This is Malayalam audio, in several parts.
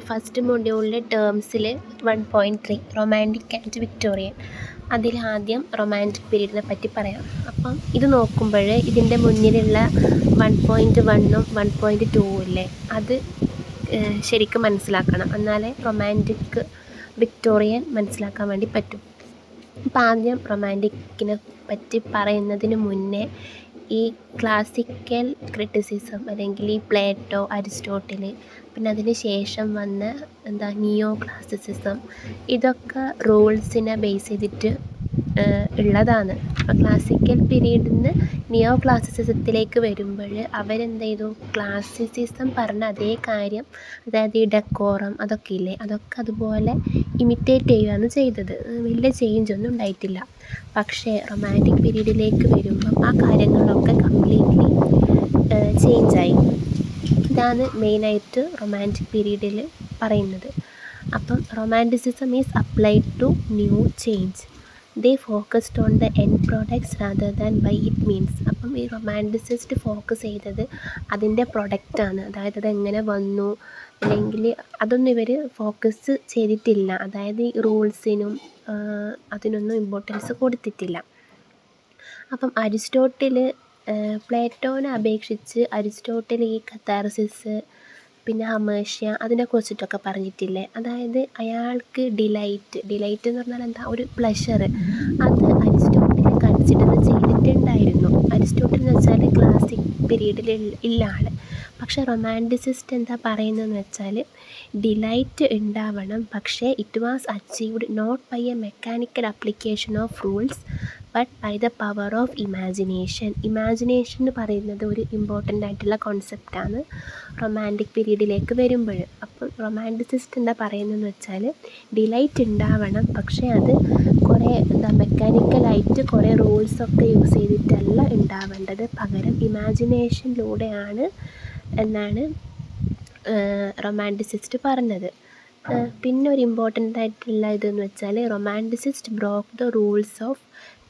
ഫസ്റ്റ് മൊഡ്യൂളിലെ ടേംസിൽ 1.3 റൊമാൻറ്റിക് ആൻഡ് വിക്ടോറിയൻ. അതിലാദ്യം റൊമാൻറ്റിക് പീരീഡിനെ പറ്റി പറയാം. അപ്പം ഇത് നോക്കുമ്പോൾ ഇതിൻ്റെ മുന്നിലുള്ള 1.1ഉം 1.2ഉം ഇല്ലേ, അത് ശരിക്കും മനസ്സിലാക്കണം. എന്നാലേ റൊമാൻറ്റിക് വിക്ടോറിയൻ മനസ്സിലാക്കാൻ വേണ്ടി പറ്റും. അപ്പം ആദ്യം റൊമാൻറ്റിക്കിനെ പറ്റി പറയുന്നതിന് മുന്നേ ഈ ക്ലാസിക്കൽ ക്രിറ്റിസിസം അല്ലെങ്കിൽ ഈ പ്ലേറ്റോ, അരിസ്റ്റോട്ടിൽ, പിന്നെ അതിന് ശേഷം വന്ന നിയോ ക്ലാസിസിസം, ഇതൊക്കെ റൂൾസിനെ ബേസ് ചെയ്തിട്ട് ഉള്ളതാണ്. അപ്പോൾ ക്ലാസിക്കൽ പീരീഡിൽ നിന്ന് നിയോ ക്ലാസിസിസത്തിലേക്ക് വരുമ്പോൾ അവരെന്ത് ചെയ്തു, ക്ലാസിസിസം പറഞ്ഞ അതേ കാര്യം, അതായത് ഈ ഡെക്കോറം അതൊക്കെ ഇല്ലേ, അതൊക്കെ അതുപോലെ ഇമിറ്റേറ്റ് ചെയ്യുകയാണ് ചെയ്തത്. വലിയ ചേഞ്ചൊന്നും ഉണ്ടായിട്ടില്ല. പക്ഷേ റൊമാൻറ്റിക് പീരീഡിലേക്ക് വരുമ്പം ആ കാര്യങ്ങളൊക്കെ കംപ്ലീറ്റ്ലി ചേഞ്ചായി. ഇതാണ് മെയിനായിട്ട് റൊമാൻറ്റിക് പീരീഡിൽ പറയുന്നത്. അപ്പം romanticism is applied to new change. They focused on the end products rather than by it means. അപ്പം ഈ റൊമാൻറ്റിസിസ്റ്റ് ഫോക്കസ് ചെയ്തത് അതിൻ്റെ പ്രൊഡക്റ്റാണ്, അതായത് അതെങ്ങനെ വന്നു അല്ലെങ്കിൽ അതൊന്നും ഇവർ ഫോക്കസ് ചെയ്തിട്ടില്ല. അതായത് ഈ റൂൾസിനും അതിനൊന്നും ഇമ്പോർട്ടൻസ് കൊടുത്തിട്ടില്ല. അപ്പം അരിസ്റ്റോട്ടിൽ, പ്ലേറ്റോനെ അപേക്ഷിച്ച് അരിസ്റ്റോട്ടിൽ ഈ കത്താർസിസ്, പിന്നെ ഹമേഷ്യ, അതിനെക്കുറിച്ചിട്ടൊക്കെ പറഞ്ഞിട്ടില്ലേ. അതായത് അയാൾക്ക് ഡിലൈറ്റ് എന്ന് പറഞ്ഞാൽ എന്താ, ഒരു പ്ലഷർ, അത് അരിസ്റ്റോട്ടിൽ കൺസിഡർ ചെയ്തിട്ടുണ്ടായിരുന്നു. അരിസ്റ്റോട്ടിൽ എന്ന് വെച്ചാൽ ക്ലാസിക് പീരീഡിൽ ഇല്ല ആൾ. പക്ഷേ റൊമാൻറ്റിസിസ്റ്റ് എന്താ പറയുന്നതെന്ന് വെച്ചാൽ ഡിലൈറ്റ് ഉണ്ടാവണം, പക്ഷേ it was achieved not by a mechanical application of rules but by the power of imagination. Imagination എന്ന് പറയുന്നത് ഒരു ഇമ്പോർട്ടൻ്റ് ആയിട്ടുള്ള കോൺസെപ്റ്റാണ് റൊമാൻറ്റിക് പീരീഡിലേക്ക് വരുമ്പോൾ. അപ്പം റൊമാൻറ്റിസിസ്റ്റ് എന്താ പറയുന്നതെന്ന് വെച്ചാൽ ഡിലൈറ്റ് ഉണ്ടാവണം, പക്ഷേ അത് കുറേ മെക്കാനിക്കലായിട്ട് കുറേ റൂൾസൊക്കെ യൂസ് ചെയ്തിട്ടല്ല ഉണ്ടാവേണ്ടത്, പകരം ഇമാജിനേഷനിലൂടെയാണ് എന്നാണ് റൊമാൻറ്റിസിസ്റ്റ് പറഞ്ഞത്. പിന്നെ ഒരു ഇമ്പോർട്ടൻ്റ് ആയിട്ടുള്ള ഇതെന്ന് വെച്ചാൽ റൊമാൻറ്റിസിസ്റ്റ് ബ്രോക്ക് ദ റൂൾസ് ഓഫ്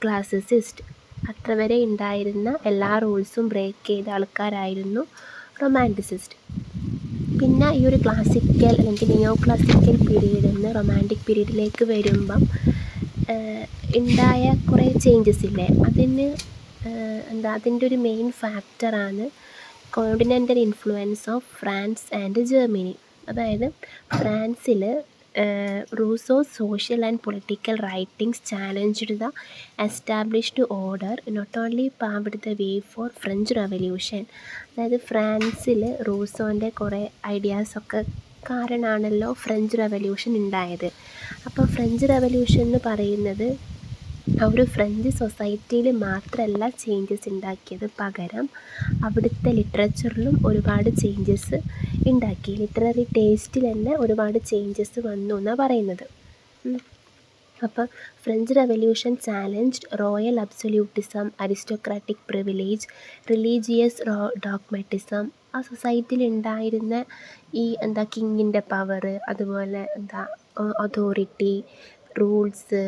ക്ലാസിസിസ്റ്റ്. അത്ര വരെ ഉണ്ടായിരുന്ന എല്ലാ റൂൾസും ബ്രേക്ക് ചെയ്ത ആൾക്കാരായിരുന്നു റൊമാൻറ്റിസിസ്റ്റ്. പിന്നെ ഈ ഒരു ക്ലാസിക്കൽ അല്ലെങ്കിൽ നിയോ ക്ലാസിക്കൽ പീരീഡിൽ നിന്ന് റൊമാൻറ്റിക് പീരീഡിലേക്ക് വരുമ്പം ഉണ്ടായ കുറേ ചേഞ്ചസ് ഇല്ലേ, അതിന് അതിൻ്റെ ഒരു മെയിൻ ഫാക്ടറാണ് continental influence of France and Germany. അതായത് ഫ്രാൻസിൽ Rousseau's social and political writings challenged the established order, not only paved the way for French revolution. അതായത് ഫ്രാൻസിൽ റൂസോൻ്റെ കുറേ ഐഡിയാസൊക്കെ കാരണമാണല്ലോ ഫ്രഞ്ച് റെവല്യൂഷൻ ഉണ്ടായത്. അപ്പോൾ ഫ്രഞ്ച് റെവല്യൂഷൻ എന്ന് പറയുന്നത് ഒരു ഫ്രഞ്ച് സൊസൈറ്റിയിൽ മാത്രമല്ല ചേഞ്ചസ് ഉണ്ടാക്കിയത്, പകരം അവിടുത്തെ ലിറ്ററേച്ചറിലും ഒരുപാട് ചേഞ്ചസ് ഉണ്ടാക്കി. ലിറ്റററി ടേസ്റ്റിൽ തന്നെ ഒരുപാട് ചേഞ്ചസ് വന്നു എന്നാണ് പറയുന്നത്. അപ്പം French revolution challenged royal absolutism, aristocratic privilege, religious dogmatism. ആ സൊസൈറ്റിയിൽ ഉണ്ടായിരുന്ന ഈ കിങ്ങിൻ്റെ പവർ, അതുപോലെ അതോറിറ്റി, റൂൾസ്,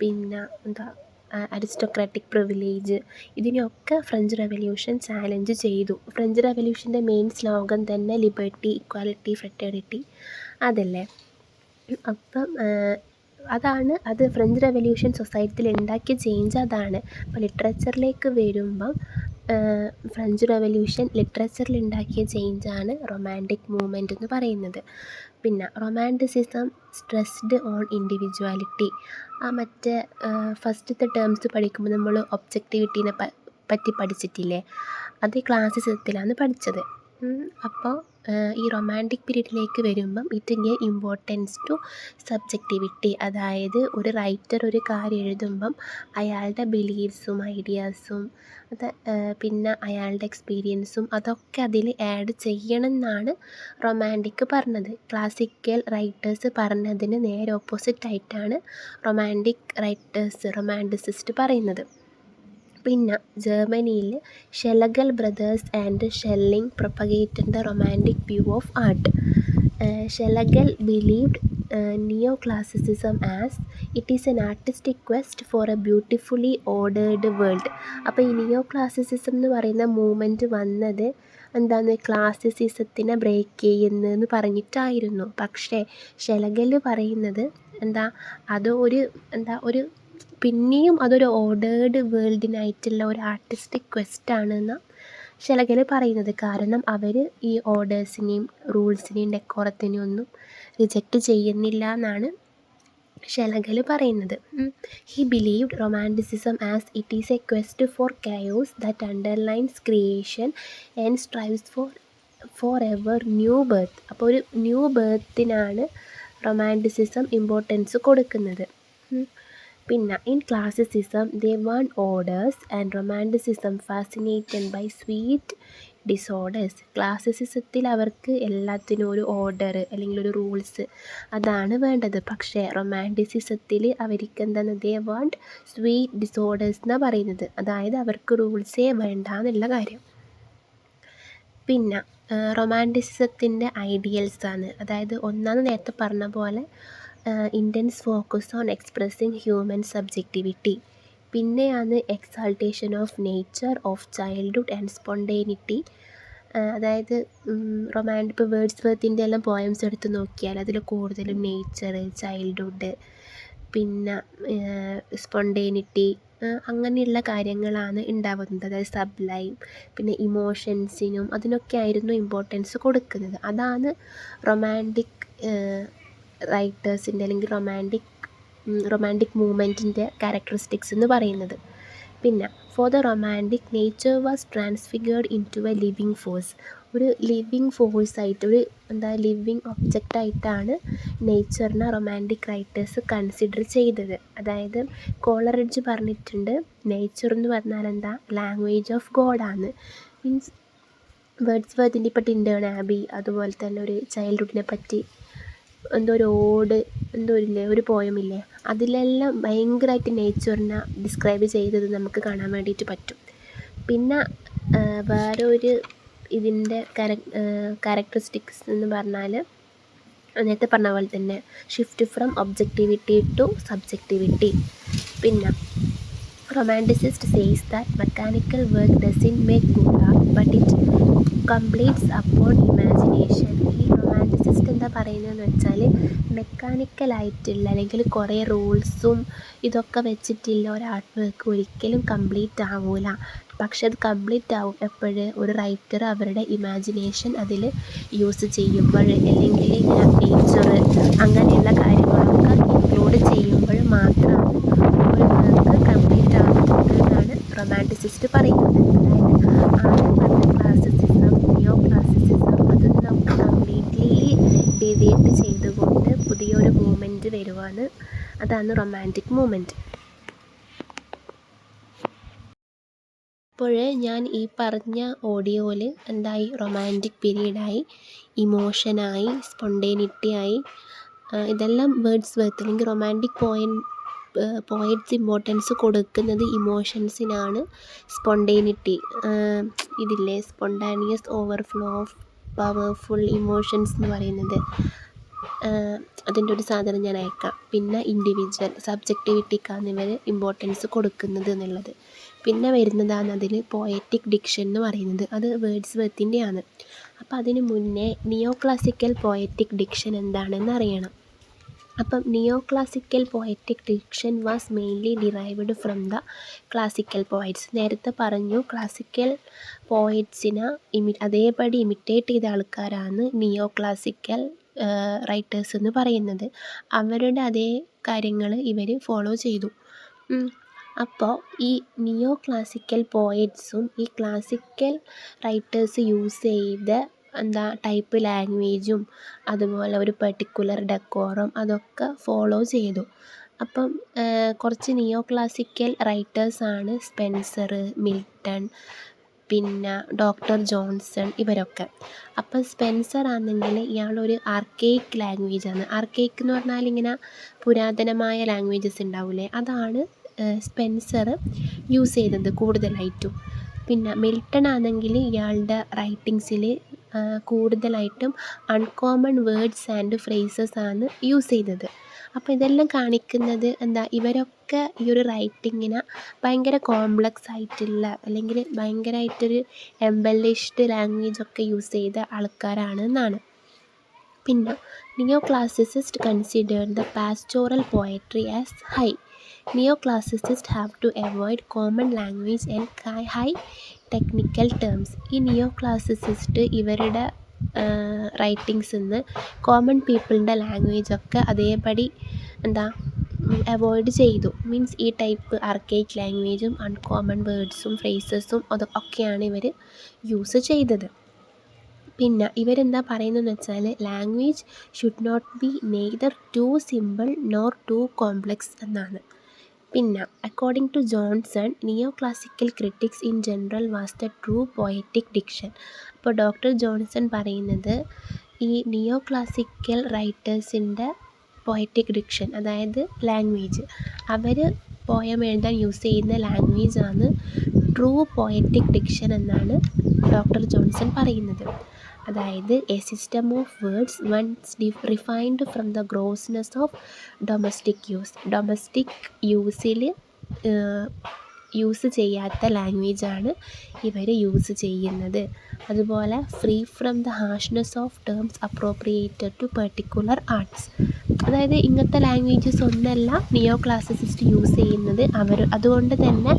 പിന്നെ അരിസ്റ്റോക്രാറ്റിക് പ്രിവിലേജ്, ഇതിനെയൊക്കെ ഫ്രഞ്ച് റെവല്യൂഷൻ ചാലഞ്ച് ചെയ്തു. ഫ്രഞ്ച് റെവല്യൂഷൻ്റെ മെയിൻ സ്ലോഗൻ തന്നെ ലിബർട്ടി, ഇക്വാലിറ്റി, ഫ്രെറ്റേണിറ്റി അതല്ലേ. അപ്പം അത് ഫ്രഞ്ച് റെവല്യൂഷൻ സൊസൈറ്റിയിൽ ഉണ്ടാക്കിയ ചേഞ്ച് അതാണ്. അപ്പോൾ ലിറ്ററേച്ചറിലേക്ക് വരുമ്പം ഫ്രഞ്ച് റെവല്യൂഷൻ ലിറ്ററേച്ചറിൽ ഉണ്ടാക്കിയ ചേഞ്ചാണ് റൊമാൻറ്റിക് മൂവ്മെൻ്റ് എന്ന് പറയുന്നത്. പിന്നെ റൊമാൻറ്റിസിസം സ്ട്രെസ്ഡ് ഓൺ ഇൻഡിവിജ്വാലിറ്റി. ഫസ്റ്റത്തെ ടേംസ് പഠിക്കുമ്പോൾ നമ്മൾ ഒബ്ജക്റ്റിവിറ്റീനെ പറ്റി പഠിച്ചിട്ടില്ലേ, അത് ക്ലാസിസത്തിലാണ് പഠിച്ചത്. അപ്പോൾ ഈ റൊമാൻറ്റിക് പീരീഡിലേക്ക് വരുമ്പം it gave importance to subjectivity. അതായത് ഒരു റൈറ്റർ ഒരു കാര്യം എഴുതുമ്പം അയാളുടെ ബിലീഫ്സും ഐഡിയാസും പിന്നെ അയാളുടെ എക്സ്പീരിയൻസും അതൊക്കെ അതിൽ ആഡ് ചെയ്യണം എന്നാണ് റൊമാൻറ്റിക് പറഞ്ഞത്. ക്ലാസിക്കൽ റൈറ്റേഴ്സ് പറഞ്ഞതിന് നേരെ ഓപ്പോസിറ്റായിട്ടാണ് റൊമാൻറ്റിസിസ്റ്റ് പറയുന്നത്. പിന്നെ ജർമ്മനിയിൽ Schlegel brothers and Schelling propagated the romantic view of art. Schlegel believed neo classicism as it is an artistic quest for a beautifully ordered world. അപ്പോൾ ഈ നിയോ ക്ലാസിസിസം എന്ന് പറയുന്ന മൂവ്മെൻറ്റ് വന്നത് എന്താണ് ക്ലാസിസിസത്തിനെ ബ്രേക്ക് ചെയ്യുന്നതെന്ന് പറഞ്ഞിട്ടായിരുന്നു. പക്ഷേ ഷെലഗൽ പറയുന്നത് അത് ഒരു പിന്നെയും അതൊരു ഓർഡേർഡ് വേൾഡിനായിട്ടുള്ള ഒരു ആർട്ടിസ്റ്റിക് ക്വസ്റ്റാണെന്ന് ഷെലഗൽ പറയുന്നത്. കാരണം അവർ ഈ ഓർഡേഴ്സിനെയും റൂൾസിനെയും ഡെക്കോറത്തിനെയും ഒന്നും റിജക്റ്റ് ചെയ്യുന്നില്ല എന്നാണ് ഷെലഗൽ പറയുന്നത്. He believed romanticism as it is a quest for chaos that underlines creation and strives for ever new birth. അപ്പോൾ ഒരു ന്യൂ ബർത്തിനാണ് റൊമാൻറ്റിസിസം ഇമ്പോർട്ടൻസ് കൊടുക്കുന്നത്. പിന്നെ in classicism they want orders and romanticism fascinated by sweet disorders. ക്ലാസിസിസത്തിൽ അവർക്ക് എല്ലാത്തിനും ഒരു ഓർഡർ അല്ലെങ്കിൽ ഒരു റൂൾസ് അതാണ് വേണ്ടത്. പക്ഷേ റൊമാൻറ്റിസിസത്തിൽ അവർക്ക് ദേ വാണ്ട് സ്വീറ്റ് ഡിസോർഡേഴ്സ് എന്നാണ് പറയുന്നത്. അതായത് അവർക്ക് റൂൾസേ വേണ്ട എന്നുള്ള കാര്യം. പിന്നെ റൊമാൻറ്റിസിസത്തിൻ്റെ ഐഡിയൽസാണ്. അതായത് ഒന്നാമത് നേരത്തെ പറഞ്ഞ പോലെ intense focus on expressing human subjectivity. പിന്നെയാണ് exaltation of nature of childhood and spontaneity. അതായത് ഇപ്പോൾ വേർഡ്സ്വർത്തിൻ്റെ എല്ലാം പോയംസ് എടുത്ത് നോക്കിയാൽ അതിൽ കൂടുതലും നേച്ചർ, ചൈൽഡ്ഹുഡ്, പിന്നെ സ്പോണ്ടേനിറ്റി അങ്ങനെയുള്ള കാര്യങ്ങളാണ് ഉണ്ടാവുന്നത്. അതായത് സബ്ലൈം, പിന്നെ ഇമോഷൻസിനും അതിനൊക്കെ ആയിരുന്നു ഇമ്പോർട്ടൻസ് കൊടുക്കുന്നത്. അതാണ് റൊമാൻറ്റിക് റൈറ്റേഴ്സിൻ്റെ അല്ലെങ്കിൽ റൊമാൻറ്റിക് മൂവ്മെൻറ്റിൻ്റെ ക്യാരക്ടറിസ്റ്റിക്സ് എന്ന് പറയുന്നത്. പിന്നെ for the romantic nature was transfigured into a living force. ഒരു ലിവിങ് ഫോഴ്സായിട്ട് ഒരു ലിവിങ് ഒബ്ജക്റ്റായിട്ടാണ് നേച്ചറിനെ റൊമാൻറ്റിക് റൈറ്റേഴ്സ് കൺസിഡർ ചെയ്തത്. അതായത് കോളറിഡ്ജ് പറഞ്ഞിട്ടുണ്ട് നേച്ചർ എന്ന് പറഞ്ഞാൽ ലാംഗ്വേജ് ഓഫ് ഗോഡാണ്. മീൻസ് വേർഡ്സ്വർത്തിൻ്റെ ഇപ്പോൾ ടിൻഡേൺ ആബി, അതുപോലെ തന്നെ ഒരു ചൈൽഡ്ഹുഡിനെ പറ്റി ഒരു പോയമില്ലേ, അതിലെല്ലാം ഭയങ്കരമായിട്ട് നേച്ചറിനെ ഡിസ്ക്രൈബ് ചെയ്തത് നമുക്ക് കാണാൻ വേണ്ടിയിട്ട് പറ്റും. പിന്നെ വേറെ ഒരു ഇതിൻ്റെ ക്യാരക്ടറിസ്റ്റിക്സ് എന്ന് പറഞ്ഞാൽ നേരത്തെ പറഞ്ഞ പോലെ തന്നെ shift from objectivity to subjectivity. പിന്നെ romanticist says that mechanical work doesn't make good art but it completes upon imagination. ഈ റൊമാൻറ്റിസിസ്റ്റ് എന്താ പറയുന്നതെന്ന് വെച്ചാൽ മെക്കാനിക്കലായിട്ടുള്ള അല്ലെങ്കിൽ കുറേ റൂൾസും ഇതൊക്കെ വെച്ചിട്ടുള്ള ഒരു ആർട്ട് വർക്ക് ഒരിക്കലും കംപ്ലീറ്റ് ആവില്ല. പക്ഷെ അത് കംപ്ലീറ്റ് ആവും എപ്പോഴും ഒരു റൈറ്റർ അവരുടെ ഇമാജിനേഷൻ അതിൽ യൂസ് ചെയ്യുമ്പോൾ, അല്ലെങ്കിൽ ഇങ്ങനെ നേച്ചർ അങ്ങനെയുള്ള കാര്യങ്ങളൊക്കെ ഇൻക്ലൂഡ് ചെയ്യുമ്പോൾ മാത്രമാണ് ഒരു വർക്ക് കംപ്ലീറ്റ് ആവുന്നത് എന്നാണ് റൊമാൻറ്റിസിസ്റ്റ് പറയുന്നത്. അതായത് ആദ്യം പറഞ്ഞ ക്ലാസിസിസം, നിയോ ക്ലാസിസിസം അതിൽ നമുക്ക് കംപ്ലീറ്റ്ലി ഡിവേറ്റ് ചെയ്തുകൊണ്ട് പുതിയൊരു മൂവ്മെൻറ്റ് വരുവാണ്. അതാണ് റൊമാൻറ്റിക് മൂവ്മെൻറ്റ്. അപ്പോൾ ഞാൻ ഈ പറഞ്ഞ ഓഡിയോയിൽ റൊമാൻറ്റിക് പീരീഡായി, ഇമോഷനായി, സ്പോണ്ടേനിറ്റിയായി, ഇതെല്ലാം വേർഡ്സ്വർത്ത് അല്ലെങ്കിൽ റൊമാൻറ്റിക് പോയറ്റ്സ് ഇമ്പോർട്ടൻസ് കൊടുക്കുന്നത് ഇമോഷൻസിനാണ്. സ്പോണ്ടേനിറ്റി ഇതില്ലേ, spontaneous overflow of powerful emotions എന്ന് പറയുന്നത്, അതിൻ്റെ ഒരു സാധനം ഞാൻ അയക്കാം. പിന്നെ ഇൻഡിവിജ്വൽ സബ്ജക്റ്റിവിറ്റിക്കാണ് ഇവർ ഇമ്പോർട്ടൻസ് കൊടുക്കുന്നത് എന്നുള്ളത്. പിന്നെ വരുന്നതാണ് അതിൽ പോയറ്റിക് ഡിക്ഷൻ എന്ന് പറയുന്നത്, അത് വേർഡ്സ്വർത്തിൻ്റെയാണ്. അപ്പോൾ അതിന് മുന്നേ നിയോ ക്ലാസിക്കൽ പോയറ്റിക് ഡിക്ഷൻ എന്താണെന്ന് അറിയണം. അപ്പം നിയോ classical poetic diction was mainly derived from the classical poets. നേരത്തെ പറഞ്ഞു ക്ലാസിക്കൽ പോയറ്റ്സിനെ അതേപടി ഇമിറ്റേറ്റ് ചെയ്ത ആൾക്കാരാണ് നിയോ ക്ലാസിക്കൽ റൈറ്റേഴ്സ് എന്ന് പറയുന്നത്. അവരുടെ അതേ കാര്യങ്ങൾ ഇവർ ഫോളോ ചെയ്തു. അപ്പോൾ ഈ നിയോ ക്ലാസിക്കൽ പോയറ്റ്സും ഈ ക്ലാസിക്കൽ റൈറ്റേഴ്സ് യൂസ് ചെയ്ത ടൈപ്പ് ലാംഗ്വേജും അതുപോലെ ഒരു പെർട്ടിക്കുലർ ഡെക്കോറം അതൊക്കെ ഫോളോ ചെയ്തു. അപ്പം കുറച്ച് നിയോ ക്ലാസിക്കൽ റൈറ്റേഴ്സാണ് സ്പെൻസർ, മിൽട്ടൺ, പിന്നെ ഡോക്ടർ ജോൺസൺ ഇവരൊക്കെ. അപ്പം സ്പെൻസർ ആണെങ്കിൽ ഇയാളൊരു ആർക്കെയിക് ലാംഗ്വേജാണ്. ആർക്കെയിക് എന്ന് പറഞ്ഞാൽ ഇങ്ങനെ പുരാതനമായ ലാംഗ്വേജസ് ഉണ്ടാവില്ലേ, അതാണ് സ്പെൻസർ യൂസ് ചെയ്തത് കൂടുതലായിട്ടും. പിന്നെ മിൽട്ടൺ ആണെങ്കിൽ ഇയാളുടെ റൈറ്റിങ്സിൽ കൂടുതലായിട്ടും അൺകോമൺ വേർഡ്സ് ആൻഡ് ഫ്രേസസ് ആണ് യൂസ് ചെയ്തത്. അപ്പോൾ ഇതെല്ലാം കാണിക്കുന്നത് എന്താ, ഇവരൊക്കെ ഈ ഒരു റൈറ്റിങ്ങിനെ ഭയങ്കര കോംപ്ലക്സ് ആയിട്ടുള്ള അല്ലെങ്കിൽ ഭയങ്കരമായിട്ടൊരു എംബലിഷ്ഡ് ലാംഗ്വേജൊക്കെ യൂസ് ചെയ്ത ആൾക്കാരാണ് എന്നാണ്. പിന്നെ neo classicist considered the pastoral poetry as high. Neo classicist have to avoid common language and high technical terms. ഈ നിയോ ക്ലാസിസിസ്റ്റ് ഇവരുടെ റൈറ്റിങ്സിൽ നിന്ന് കോമൺ പീപ്പിളിൻ്റെ ലാംഗ്വേജൊക്കെ അതേപടി എന്താ അവോയ്ഡ് ചെയ്തു. മീൻസ് ഈ ടൈപ്പ് ആർക്കൈക് ലാംഗ്വേജും അൺകോമൺ വേർഡ്സും ഫ്രേസസും അതൊക്കെയാണ് ഇവർ യൂസ് ചെയ്തത്. പിന്നെ ഇവരെന്താ പറയുന്നതെന്ന് വെച്ചാൽ language should not be neither too simple nor too complex എന്നാണ്. പിന്നെ according to Johnson, neo classical critics in general was the true poetic diction. അപ്പോൾ ഡോക്ടർ ജോൺസൺ പറയുന്നത് ഈ നിയോ ക്ലാസിക്കൽ റൈറ്റേഴ്സിൻ്റെ പോയറ്റിക് ഡിക്ഷൻ, അതായത് ലാംഗ്വേജ്, അവർ പോയം എഴുതാൻ യൂസ് ചെയ്യുന്ന ലാംഗ്വേജാണ് ട്രൂ പോയറ്റിക് ഡിക്ഷൻ എന്നാണ് ഡോക്ടർ ജോൺസൺ പറയുന്നത്. അതായത് a system of words once refined from the grossness of domestic use. Domestic യൂസിൽ യൂസ് ചെയ്യാത്ത ലാംഗ്വേജാണ് ഇവർ യൂസ് ചെയ്യുന്നത്. അതുപോലെ free from the harshness of terms appropriated to particular arts. അതായത് ഇങ്ങനത്തെ ലാംഗ്വേജസ് ഒന്നല്ല നിയോ ക്ലാസിസിസ്റ്റ് യൂസ് ചെയ്യുന്നത്. അതുകൊണ്ട് തന്നെ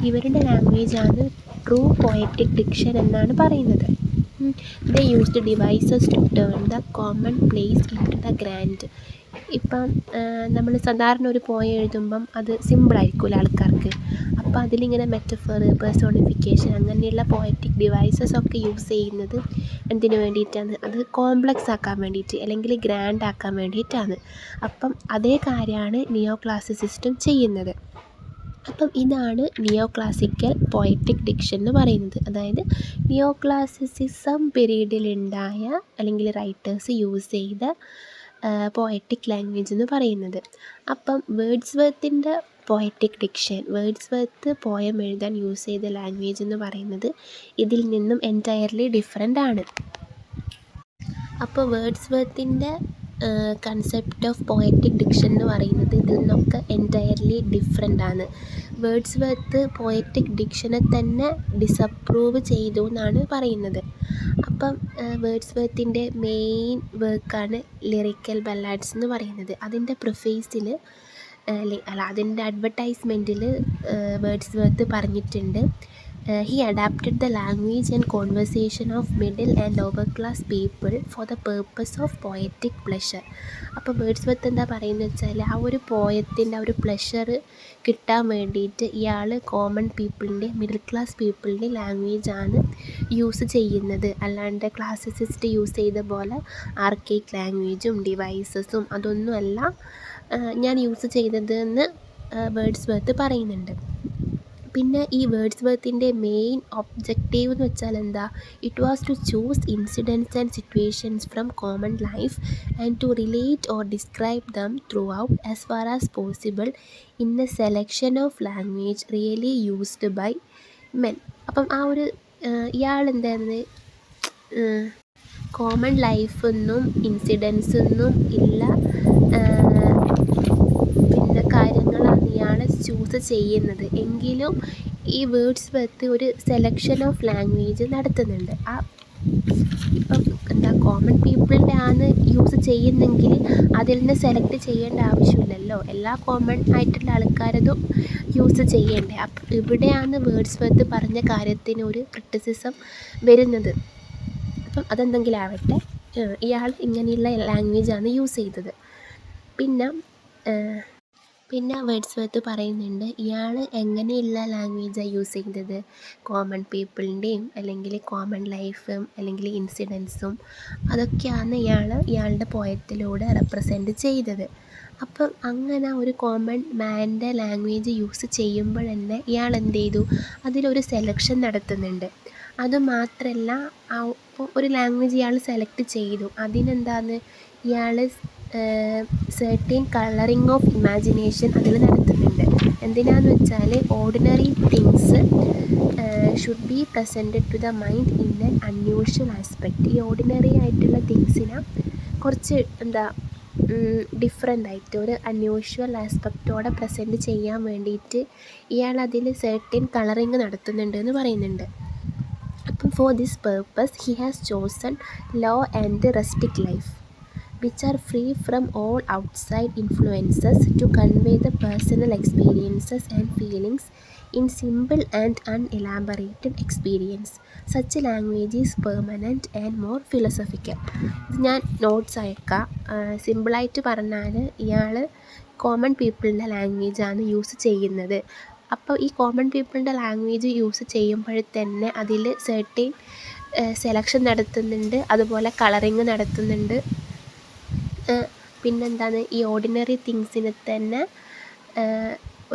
ഇവരുടെ ലാംഗ്വേജാണ് ട്രൂ പോയറ്റിക് ഡിക്ഷൻ എന്നാണ് പറയുന്നത്. They used devices to turn the commonplace into the grand. ഇപ്പം നമ്മൾ സാധാരണ ഒരു പോയം എഴുതുമ്പം അത് സിമ്പിളായിരിക്കുമല്ലോ ആൾക്കാർക്ക്. അപ്പോൾ അതിലിങ്ങനെ മെറ്റഫർ, പേഴ്സോണിഫിക്കേഷൻ അങ്ങനെയുള്ള പോയറ്റിക് ഡിവൈസസ് ഒക്കെ യൂസ് ചെയ്യുന്നത് എന്തിനു വേണ്ടിയിട്ടാണ്? അത് കോംപ്ലക്സ് ആക്കാൻ വേണ്ടിയിട്ട് അല്ലെങ്കിൽ ഗ്രാൻഡ് ആക്കാൻ വേണ്ടിയിട്ടാണ്. അപ്പം അതേ കാര്യമാണ് നിയോ ക്ലാസിസിസ്റ്റും ചെയ്യുന്നത്. അപ്പം ഇതാണ് നിയോ ക്ലാസിക്കൽ പോയറ്റിക് ഡിക്ഷൻ എന്ന് പറയുന്നത്. അതായത് നിയോ ക്ലാസിസിസം പീരീഡിലുണ്ടായ അല്ലെങ്കിൽ റൈറ്റേഴ്സ് യൂസ് ചെയ്ത പോയറ്റിക് ലാംഗ്വേജ് എന്ന് പറയുന്നത്. അപ്പം വേർഡ്സ്വർത്തിൻ്റെ പോയറ്റിക് ഡിക്ഷൻ, വേർഡ്സ്വർത്ത് പോയം എഴുതാൻ യൂസ് ചെയ്ത ലാംഗ്വേജ് എന്ന് പറയുന്നത് ഇതിൽ നിന്നും എൻറ്റയർലി ഡിഫറെൻ്റ് ആണ്. അപ്പോൾ വേർഡ്സ്വർത്തിൻ്റെ കൺസെപ്റ്റ് ഓഫ് പോയറ്റിക് ഡിക്ഷൻ എന്ന് പറയുന്നത് ഇതിൽ നിന്നൊക്കെ എൻറ്റയർലി ഡിഫറെൻ്റ് ആണ്. വേർഡ്സ്വർത്ത് പോയറ്റിക് ഡിക്ഷനെ തന്നെ ഡിസപ്രൂവ് ചെയ്തു എന്നാണ് പറയുന്നത്. അപ്പം വേർഡ്സ്വർത്തിൻ്റെ മെയിൻ വർക്കാണ് ലിറിക്കൽ ബല്ലാഡ്സ് എന്ന് പറയുന്നത്. അതിൻ്റെ പ്രിഫേസിൽ അതിൻ്റെ അഡ്വർടൈസ്മെൻറ്റിൽ വേർഡ്സ്വർത്ത് പറഞ്ഞിട്ടുണ്ട്, he adapted the language and conversation of middle and lower class people for the purpose of poetic pleasure. അപ്പോൾ വേർഡ്സ്വർത്ത് എന്താ പറയുന്നത് വെച്ചാൽ ആ ഒരു പോയത്തിൻ്റെ ആ ഒരു പ്ലഷർ കിട്ടാൻ വേണ്ടിയിട്ട് ഇയാൾ കോമൺ പീപ്പിളിൻ്റെ, മിഡിൽ ക്ലാസ് പീപ്പിളിൻ്റെ ലാംഗ്വേജാണ് യൂസ് ചെയ്യുന്നത്. അല്ലാണ്ട് ക്ലാസിസിസ്റ്റ് യൂസ് ചെയ്ത പോലെ ആർക്കൈക് ലാംഗ്വേജും ഡിവൈസസും അതൊന്നുമല്ല ഞാൻ യൂസ് ചെയ്തതെന്ന് വേർഡ്സ്വർത്ത് പറയുന്നുണ്ട്. പിന്നെ ഈ വേർഡ്സ്വർത്തിൻ്റെ മെയിൻ ഒബ്ജക്റ്റീവ് എന്ന് വെച്ചാൽ എന്താ? It was to choose incidents and situations from common life and to relate or describe them throughout as far as possible in a selection of language really used by men. അപ്പം ആ ഒരു ഇയാൾ എന്തായിരുന്നു, കോമൺ ലൈഫൊന്നും ഇൻസിഡൻസൊന്നും ഇല്ല പിന്നെ കാര്യങ്ങളാണ് ഇയാൾ ചൂസ് ചെയ്യുന്നത്. എങ്കിലും ഈ വേർഡ്സ്വർത്ത് ഒരു സെലക്ഷൻ ഓഫ് ലാംഗ്വേജ് നടത്തുന്നുണ്ട്. ഇപ്പം എന്താ കോമൺ പീപ്പിളിൻ്റെ ആണ് യൂസ് ചെയ്യുന്നെങ്കിൽ അതിൽ നിന്ന് സെലക്ട് ചെയ്യേണ്ട ആവശ്യമില്ലല്ലോ, എല്ലാ കോമൺ ആയിട്ടുള്ള ആൾക്കാരതും യൂസ് ചെയ്യണ്ടേ. അപ്പം ഇവിടെയാണ് വേർഡ്സ്വർത്ത് പറഞ്ഞ കാര്യത്തിന് ഒരു ക്രിറ്റിസിസം വരുന്നത്. അപ്പം അതെന്തെങ്കിലും ആവട്ടെ, ഇയാൾ ഇങ്ങനെയുള്ള ലാംഗ്വേജാണ് യൂസ് ചെയ്തത്. പിന്നെ വേർഡ്സ്വർത്ത് പറയുന്നുണ്ട് ഇയാൾ എങ്ങനെയുള്ള ലാംഗ്വേജാണ് യൂസ് ചെയ്തത്, കോമൺ പീപ്പിളിൻ്റെയും അല്ലെങ്കിൽ കോമൺ ലൈഫും അല്ലെങ്കിൽ ഇൻസിഡൻസും അതൊക്കെയാണ് ഇയാളുടെ പോയത്തിലൂടെ റെപ്രസെൻറ്റ് ചെയ്തത്. അപ്പം അങ്ങനെ ഒരു കോമൺ മാൻ്റെ ലാംഗ്വേജ് യൂസ് ചെയ്യുമ്പോൾ തന്നെ ഇയാൾ എന്ത് ചെയ്തു, അതിലൊരു സെലക്ഷൻ നടത്തുന്നുണ്ട്. അതുമാത്രമല്ല ഒരു ലാംഗ്വേജ് ഇയാൾ സെലക്ട് ചെയ്തു, അതിനെന്താണ് ഇയാൾ സെർട്ടൻ കളറിങ് ഓഫ് ഇമാജിനേഷൻ അതിൽ നടത്തുന്നുണ്ട്. എന്തിനാന്ന് വെച്ചാൽ ordinary things should be presented to the mind in an unusual aspect. ഈ ഓർഡിനറി ആയിട്ടുള്ള തിങ്സിനെ കുറച്ച് ഡിഫറെൻ്റായിട്ട് ഒരു അൺയൂഷ്വൽ ആസ്പെക്റ്റോടെ പ്രസൻറ്റ് ചെയ്യാൻ വേണ്ടിയിട്ട് ഇയാൾ അതിൽ സെർട്ടൻ കളറിങ് നടത്തുന്നുണ്ട് എന്ന് പറയുന്നുണ്ട്. അപ്പം for this purpose he has chosen law and rustic life which are free from all outside influences to convey the personal experiences and feelings in simple and unelaborated experience. Such language is permanent and more philosophical. ഇത് ഞാൻ നോട്ട്സ് അയക്കാം. സിമ്പിളായിട്ട് പറഞ്ഞാൽ ഇയാൾ കോമൺ പീപ്പിളിൻ്റെ ലാംഗ്വേജാണ് യൂസ് ചെയ്യുന്നത്. അപ്പോൾ ഈ കോമൺ പീപ്പിളിൻ്റെ ലാംഗ്വേജ് യൂസ് ചെയ്യുമ്പോൾ തന്നെ അതിൽ സെർട്ടൻ സെലക്ഷൻ നടത്തുന്നുണ്ട്, അതുപോലെ കളറിങ് നടത്തുന്നുണ്ട്. പിന്നെന്താണ്, ഈ ഓർഡിനറി തിങ്സിനെ തന്നെ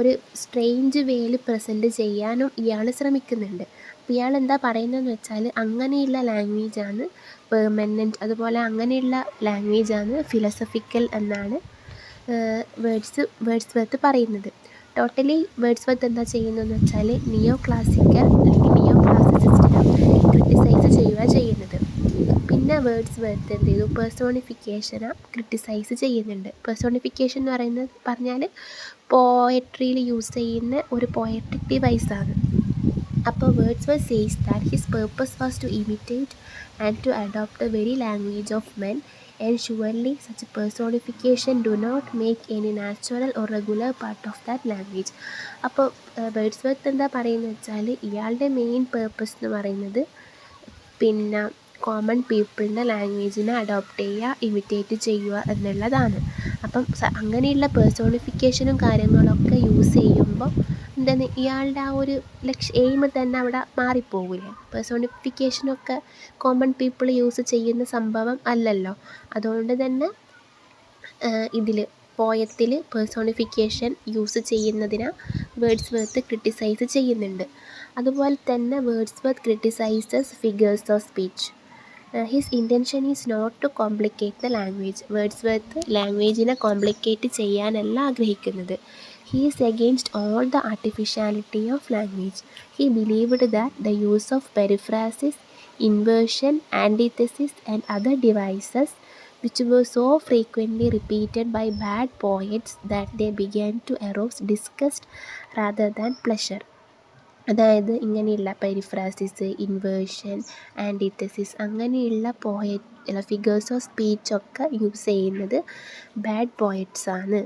ഒരു സ്ട്രേഞ്ച് വേയിൽ പ്രസൻറ്റ് ചെയ്യാനും ഇയാൾ ശ്രമിക്കുന്നുണ്ട്. അപ്പോൾ ഇയാൾ എന്താ പറയുന്നതെന്ന് വെച്ചാൽ അങ്ങനെയുള്ള ലാംഗ്വേജാണ് പെർമനൻറ്റ്, അതുപോലെ അങ്ങനെയുള്ള ലാംഗ്വേജാണ് ഫിലോസഫിക്കൽ എന്നാണ് വേർഡ്സ്വർത്ത് പറയുന്നത്. ടോട്ടലി വേർഡ്സ്വർത്ത് എന്താ ചെയ്യുന്നതെന്ന് വെച്ചാൽ നിയോ ക്ലാസിക്കൽ അല്ലെങ്കിൽ നിയോ ക്ലാസിസിസ്റ്റിനെ ക്രിട്ടിസൈസ് ചെയ്യുന്നത്. പിന്നെ വേർഡ്സ്വർത്ത് എന്ത് ചെയ്തു, പേഴ്സോണിഫിക്കേഷനെ ക്രിട്ടിസൈസ് ചെയ്യുന്നുണ്ട്. പേഴ്സോണിഫിക്കേഷൻ എന്ന് പറഞ്ഞാൽ പോയട്രിയിൽ യൂസ് ചെയ്യുന്ന ഒരു പോയട്രിക് ഡിവൈസാണ്. അപ്പോൾ Wordsworth says that his purpose was to imitate and to adopt the very language of men, and surely such personification do not make any natural or regular part of that language. അപ്പോൾ വേർഡ്സ്വർത്ത് എന്താ പറയുന്നത് വെച്ചാൽ ഇയാളുടെ മെയിൻ പേർപ്പസ് എന്ന് പറയുന്നത് പിന്നെ കോമൺ പീപ്പിളിൻ്റെ ലാംഗ്വേജിനെ അഡോപ്റ്റ് ചെയ്യുക, ഇമിറ്റേറ്റ് ചെയ്യുക എന്നുള്ളതാണ്. അപ്പം അങ്ങനെയുള്ള പേഴ്സോണിഫിക്കേഷനും കാര്യങ്ങളൊക്കെ യൂസ് ചെയ്യുമ്പോൾ എന്താണ് ഇയാളുടെ ആ ഒരു എയിം തന്നെ അവിടെ മാറിപ്പോകില്ലേ. പേഴ്സോണിഫിക്കേഷനൊക്കെ കോമൺ പീപ്പിൾ യൂസ് ചെയ്യുന്ന സംഭവം അല്ലല്ലോ. അതുകൊണ്ട് തന്നെ ഇതിൽ പോയത്തിൽ പേഴ്സോണിഫിക്കേഷൻ യൂസ് ചെയ്യുന്നതിനെ വേർഡ്സ്വർത്ത് ക്രിട്ടിസൈസ് ചെയ്യുന്നുണ്ട്. അതുപോലെ തന്നെ Wordsworth criticises figures of speech. His intention is not to complicate the language. Wordsworth ലാംഗ്വേജിനെ കോംപ്ലിക്കേറ്റ് ചെയ്യാനല്ല ആഗ്രഹിക്കുന്നത്. He is against all the artificiality of language. He believed that the use of periphrasis, inversion, antithesis and other devices which were so frequently repeated by bad poets that they began to arouse disgust rather than pleasure. അതായത് ഇങ്ങനെയുള്ള പെരിഫ്രാസിസ്, ഇൻവേർഷൻ, ആൻറ്റിതെസിസ് അങ്ങനെയുള്ള ഫിഗേഴ്സ് ഓഫ് സ്പീച്ചൊക്കെ യൂസ് ചെയ്യുന്നത് ബാഡ് പോയറ്റ്സാണ്.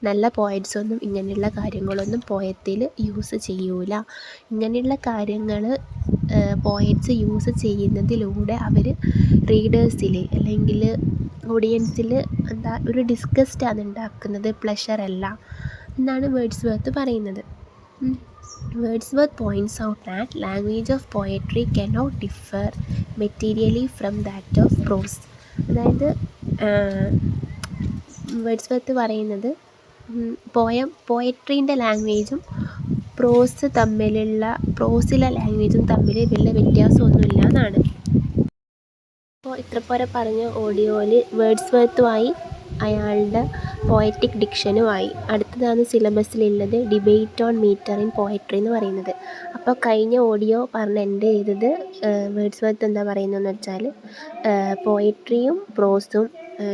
നല്ല പോയറ്റ്സൊന്നും ഇങ്ങനെയുള്ള കാര്യങ്ങളൊന്നും പോയത്തിൽ യൂസ് ചെയ്യൂല. ഇങ്ങനെയുള്ള കാര്യങ്ങൾ പോയറ്റ്സ് യൂസ് ചെയ്യുന്നതിലൂടെ അവർ റീഡേഴ്സിൽ അല്ലെങ്കിൽ ഓഡിയൻസിൽ ഒരു ഡിസ്ഗസ്റ്റാണ് ഉണ്ടാക്കുന്നത്, പ്ലഷറല്ല എന്നാണ് വേർഡ്സ്വർത്ത് പറയുന്നത്. Wordsworth points out that language of poetry cannot differ materially from that of prose. അതായത് വേർഡ്സ്വർത്ത് പറയുന്നത് പോയട്രീൻ്റെ ലാംഗ്വേജും പ്രോസിലെ ലാംഗ്വേജും തമ്മിൽ വലിയ വ്യത്യാസമൊന്നുമില്ല എന്നാണ്. അപ്പോൾ ഇത്ര പോരെ പറഞ്ഞ ഓഡിയോയിൽ വേർഡ്സ്വർത്തുമായി അയാളുടെ പോയറ്റിക് ഡിക്ഷനുമായി. അടുത്തതാണ് സിലബസിലുള്ളത് debate on metre in poetry എന്ന് പറയുന്നത്. അപ്പോൾ കഴിഞ്ഞ ഓഡിയോ പറഞ്ഞ് എൻ്റെ ചെയ്തത് വേർഡ്സ്വർത്ത് എന്താ പറയുന്നതെന്ന് വെച്ചാൽ പോയട്രിയും പ്രോസും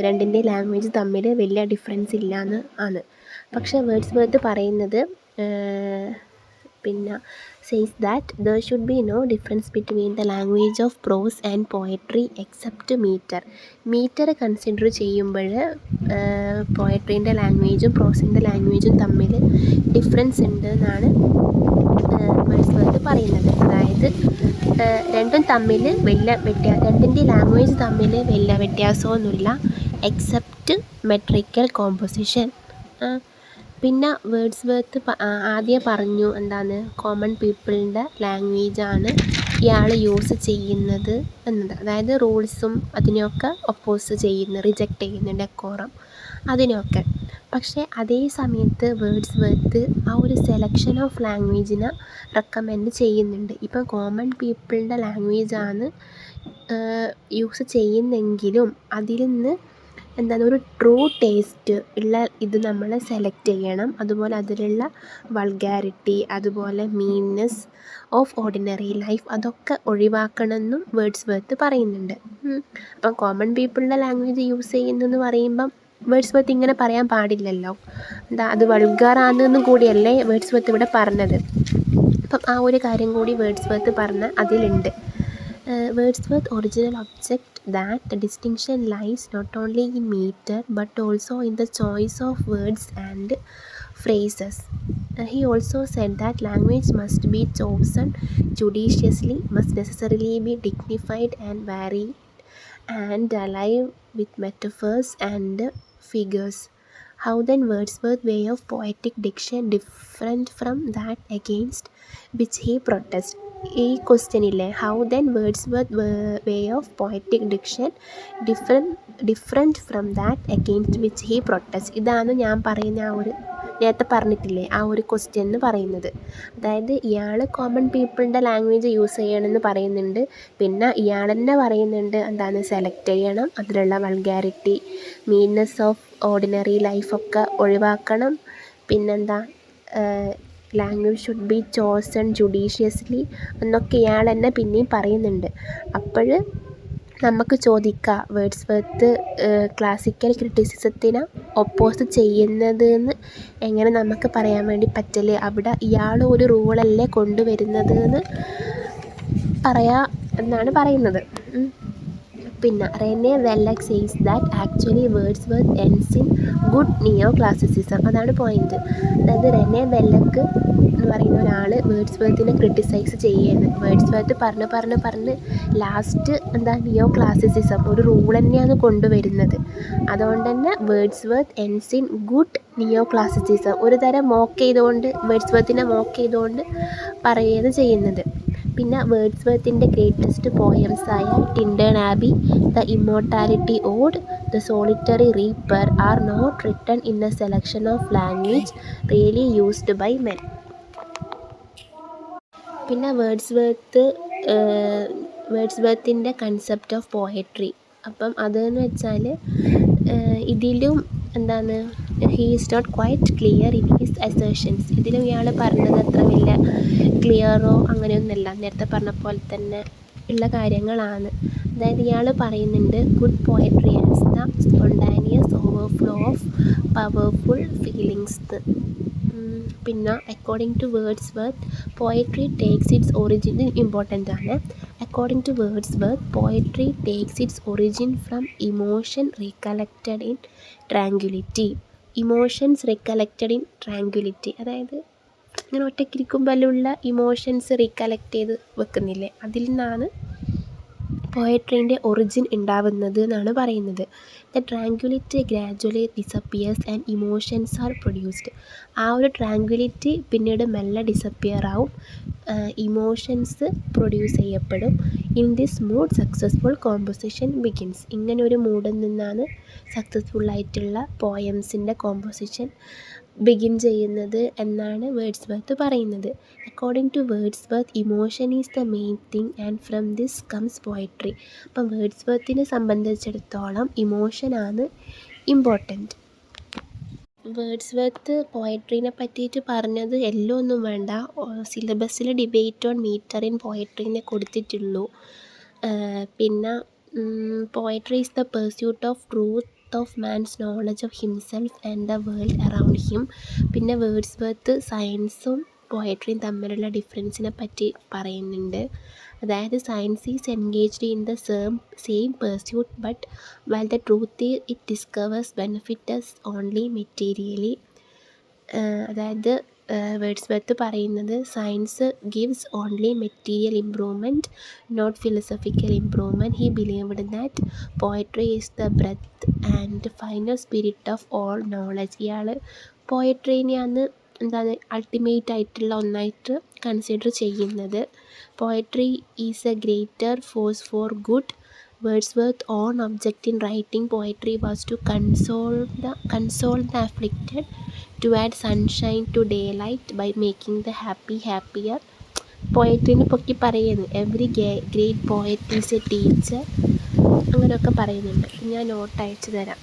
രണ്ടിൻ്റെ ലാംഗ്വേജ് തമ്മിൽ വലിയ ഡിഫറൻസ് ഇല്ല എന്ന് ആണ്. പക്ഷേ വേർഡ്സ്വർത്ത് പറയുന്നത് പിന്നെ says that there should be no difference between the language of prose and poetry except meter. Metre consider ചെയ്യുമ്പോൾ പോയട്രീൻ്റെ ലാംഗ്വേജും പ്രോസിൻ്റെ ലാംഗ്വേജും തമ്മിൽ ഡിഫറൻസ് ഉണ്ട് എന്നാണ് വേർഡ്സ്വർത്ത് പറയുന്നത്. അതായത് രണ്ടും തമ്മിൽ രണ്ടിൻ്റെ ലാംഗ്വേജ് തമ്മിൽ വലിയ വ്യത്യാസമൊന്നുമില്ല എക്സെപ്റ്റ് മെട്രിക്കൽ കോമ്പോസിഷൻ. പിന്നെ വേർഡ്സ്വർത്ത് ആദ്യം പറഞ്ഞു എന്താണ് കോമൺ പീപ്പിളിൻ്റെ ലാംഗ്വേജാണ് ഇയാൾ യൂസ് ചെയ്യുന്നത് എന്നത്. അതായത് റൂൾസും അതിനെയൊക്കെ ഒപ്പോസ് ചെയ്യുന്നു, റിജക്റ്റ് ചെയ്യുന്നു, ഡെക്കോറം അതിനൊക്കെ. പക്ഷേ അതേ സമയത്ത് വേർഡ്സ്വർത്ത് ആ ഒരു സെലക്ഷൻ ഓഫ് ലാംഗ്വേജിനെ റെക്കമെൻഡ് ചെയ്യുന്നുണ്ട്. ഇപ്പം കോമൺ പീപ്പിളിൻ്റെ ലാംഗ്വേജാണ് യൂസ് ചെയ്യുന്നെങ്കിലും അതിൽ നിന്ന് ഒരു ട്രൂ ടേസ്റ്റ് ഉള്ള ഇത് നമ്മൾ സെലക്ട് ചെയ്യണം. അതുപോലെ അതിലുള്ള വൾഗാരിറ്റി, അതുപോലെ മീൻനെസ് ഓഫ് ഓർഡിനറി ലൈഫ് അതൊക്കെ ഒഴിവാക്കണമെന്നും വേർഡ്സ്വർത്ത് പറയുന്നുണ്ട്. അപ്പം കോമൺ പീപ്പിളിൻ്റെ ലാംഗ്വേജ് യൂസ് ചെയ്യുന്നെന്ന് പറയുമ്പം വേർഡ്സ്വർത്ത് ഇങ്ങനെ പറയാൻ പാടില്ലല്ലോ, എന്താ അത് വൾഗറാണെന്നും കൂടിയല്ലേ വേർഡ്സ്വർത്ത് ഇവിടെ പറഞ്ഞത്. അപ്പം ആ ഒരു കാര്യം കൂടി വേർഡ്സ്വർത്ത് പറഞ്ഞ അതിലുണ്ട്. Wordsworth's original object that the distinction lies not only in meter but also in the choice of words and phrases. He also said that language must be chosen judiciously, must necessarily be dignified and varied, and alive with metaphors and figures. How then Wordsworth's way of poetic diction different from that against which he protests? ഈ ക്വസ്റ്റ്യനില്ലേ, how then Wordsworth way of poetic diction different from that against which he protest. ഇതാണ് ഞാൻ പറയുന്ന ആ ഒരു നേരത്തെ പറഞ്ഞിട്ടില്ലേ ആ ഒരു ക്വസ്റ്റ്യൻ എന്ന് പറയുന്നത്. അതായത് ഇയാൾ കോമൺ പീപ്പിളിൻ്റെ ലാംഗ്വേജ് യൂസ് ചെയ്യണമെന്ന് പറയുന്നുണ്ട്, പിന്നെ ഇയാൾ തന്നെ പറയുന്നുണ്ട് എന്താണ് സെലക്ട് ചെയ്യണം, അതിലുള്ള വൾഗാരിറ്റി, മീൻനെസ് ഓഫ് ഓർഡിനറി ലൈഫൊക്കെ ഒഴിവാക്കണം, പിന്നെന്താ language should be chosen judiciously എന്നൊക്കെ ഇയാൾ തന്നെ പിന്നെയും പറയുന്നുണ്ട്. അപ്പോൾ നമുക്ക് ചോദിക്കാം, വേർഡ്സ്വർത്ത് ക്ലാസിക്കൽ ക്രിറ്റിസിസത്തിന് ഒപ്പോസ് ചെയ്യുന്നത് എന്ന് എങ്ങനെ നമുക്ക് പറയാൻ വേണ്ടി പറ്റില്ല? അവിടെ ഇയാൾ ഒരു റൂളല്ലേ കൊണ്ടുവരുന്നത് എന്ന് പറയാം എന്നാണ് പറയുന്നത്. പിന്നെ Rene Wellek says that actually Wordsworth ends in good neo classicism. അതാണ് പോയിന്റ്. അതായത് റെനെ വെല്ലക് എന്ന് പറയുന്ന ഒരാൾ വേർഡ്സ്വർത്തിനെ ക്രിട്ടിസൈസ് ചെയ്യുന്നത്. വേർഡ്സ്വർത്ത് പറഞ്ഞ് ലാസ്റ്റ് എന്താ നിയോ ക്ലാസിസിസം ഒരു റൂൾ തന്നെയാണ് കൊണ്ടുവരുന്നത്. അതുകൊണ്ട് തന്നെ Wordsworth ends in good neo classicism, ഒരു തരം മോക്ക് ചെയ്തുകൊണ്ട് വേർഡ്സ്വർത്തിനെ മോക്ക് ചെയ്തുകൊണ്ട് പറയുകയാണ് ചെയ്യുന്നത്. പിന്നെ വേർഡ്സ്വർത്തിൻ്റെ ഗ്രേറ്റസ്റ്റ് പോയംസായ Tintern Abbey, the immortality ode, the solitary reaper are not written in a selection of language really used by men. പിന്നെ വേർഡ്സ്വർത്തിൻ്റെ കൺസെപ്റ്റ് ഓഫ് പോയട്രി. അപ്പം അതെന്ന് വെച്ചാൽ ഇതിലും എന്താണ് he is not quite clear in his assertions. ഇതിലും ഇയാൾ പറഞ്ഞത് അത്ര വലിയ ക്ലിയറോ അങ്ങനെയൊന്നുമല്ല, നേരത്തെ പറഞ്ഞ പോലെ തന്നെ ഉള്ള കാര്യങ്ങളാണ്. അതായത് ഇയാൾ പറയുന്നുണ്ട് good poetry as the spontaneous overflow of powerful feelings. പിന്നെ according to Wordsworth poetry takes its origin, important ആണ്. According to Wordsworth poetry takes its origin from emotion recollected in tranquillity. Emotions recollected in tranquillity, അതായത് ഇങ്ങനെ ഒറ്റയ്ക്കിരിക്കുമ്പോഴുള്ള ഇമോഷൻസ് റീകളക്റ്റ് ചെയ്ത് വെക്കുന്നില്ലേ, അതിൽ നിന്നാണ് പോയട്രീൻ്റെ ഒറിജിൻ ഉണ്ടാവുന്നത് എന്നാണ് പറയുന്നത്. The tranquillity gradually disappears and emotions are produced. ആ ഒരു ട്രാങ്ക്വിലിറ്റി പിന്നീട് മെല്ലെ ഡിസപ്പിയർ ആവും, ഇമോഷൻസ് പ്രൊഡ്യൂസ് ചെയ്യപ്പെടും. In this mood successful composition begins. ഇങ്ങനെ ഒരു മൂഡിൽ നിന്നാണ് സക്സസ്ഫുള്ളായിട്ടുള്ള പോയംസിൻ്റെ കോമ്പോസിഷൻ ബിഗിൻ ചെയ്യുന്നത് എന്നാണ് വേർഡ്സ്വർത്ത് പറയുന്നത്. According to Wordsworth emotion is the main thing and from this comes poetry. അപ്പം വേർഡ്സ്വർത്തിനെ സംബന്ധിച്ചിടത്തോളം ഇമോഷനാണ് ഇമ്പോർട്ടൻറ്റ്. വേർഡ്സ്വർത്ത് പോയട്രീനെ പറ്റിയിട്ട് പറഞ്ഞത് എല്ലാം ഒന്നും വേണ്ട, സിലബസിൽ ഡിബേറ്റ് ഓൺ മീറ്റർ ഇൻ പോയട്രീനെ കൊടുത്തിട്ടുള്ളൂ. പിന്നെ poetry is the pursuit of truth of man's knowledge of himself and the world around him. പിന്നെ വേർഡ്സ്വർത്ത് സയൻസും പോയട്രിയും തമ്മിലുള്ള ഡിഫറൻസിനെ പറ്റി പറയുന്നുണ്ട്. അതായത് science is engaged in the same pursuit but while the truth it discovers benefits only materially. അതായത് വേർഡ്സ്വർത്ത് പറയുന്നത് science gives only material improvement, not philosophical improvement. He believed that poetry is the breath and final spirit of all knowledge. ഇയാൾ പോയട്രീനെയാണ് എന്താണ് അൾട്ടിമേറ്റ് ആയിട്ടുള്ള ഒന്നായിട്ട് കൺസിഡർ ചെയ്യുന്നത്. Poetry is A greater force for good. Wordsworth's own object in writing poetry was to console the afflicted, to add sunshine to daylight by making the happy happier. പോയട്രീനെ പൊക്കി പറയുന്നു, every great poet is A teacher, അങ്ങനെയൊക്കെ പറയുന്നുണ്ട്. ഞാൻ നോട്ട് അയച്ചു തരാം.